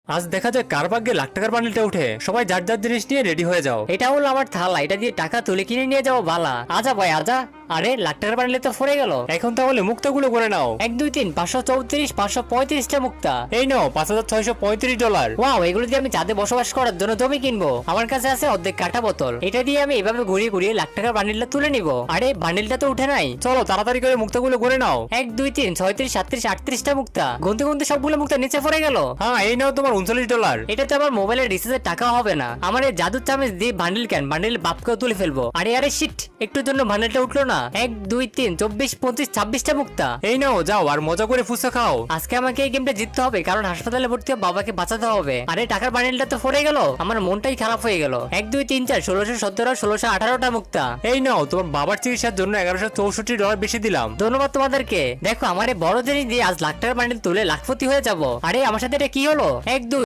আজ দেখা যায় কার ভাগ্যে লাখ টাকার বান্ডিলটা উঠে। সবাই যার যার জিনিস নিয়ে রেডি হয়ে যাও। এটা হলো আমার থালা, এটা দিয়ে টাকা তুলে কিনে নিয়ে যাবো বালা। আজা ভাই আজা। আরে লাখ টাকার বান্ডিলে তো ফরে গেল। এখন তাহলে মুক্তাগুলো করে নাও। 1 2 3 534 535টা মুক্তা। এই নাও $5635। ওয়াও, এগুলো দিয়ে আমি চাঁদে বসবাস করার জন্য জমি কিনবো। আমার কাছে আছে অর্ধেক কাটা বোতল, এটা দিয়ে আমি এভাবে ঘুরিয়ে ঘুরিয়ে লাখ টাকার বান্ডিলটা তুলে নিব। আরে বান্ডিলটা তো উঠে নাই। চলো তাড়াতাড়ি করে মুক্তাগুলো করে নাও। 1 2 3 36 37 38টা মুক্তা। গুনতে গুনতে সবগুলো মুক্তা নিচে পড়ে গেল। হ্যাঁ এই নাও তোমার $39। এটা তো আমার মোবাইলের রিচার্জের টাকা হবে না। আমার এই জাদুর চামচ দিয়ে বান্ডিল কেন, বান্ডিল বাপকেও তুলে ফেলবো। আরে আরে শিট, একটুর জন্য বান্ডিলটা উঠলো না। 1 2 3 24 25 26টা মুক্তা। এই নাও যাও আর মজা করে ফুচকা খাও। আজকে আমাকে এই গেমটা জিততে হবে, কারণ হাসপাতালে ভর্তি হয়ে বাবাকে বাঁচাতে হবে। আরে টাকার বান্ডিলটা তো পড়ে গেল, আমার মনটাই খারাপ হয়ে গেল। 1 2 3 4 1617 1618টা মুক্তা। এই নাও তোমার বাবার চিকিৎসার জন্য $1164 বেশি দিলাম। ধন্যবাদ তোমাদেরকে। দেখো আমার এই বড় জিনিস দিয়ে আজ লাখ টাকার বান্ডিল তুলে লাখপতি হয়ে যাব। আরে আমার সাথে এটা কি হলো? 1 2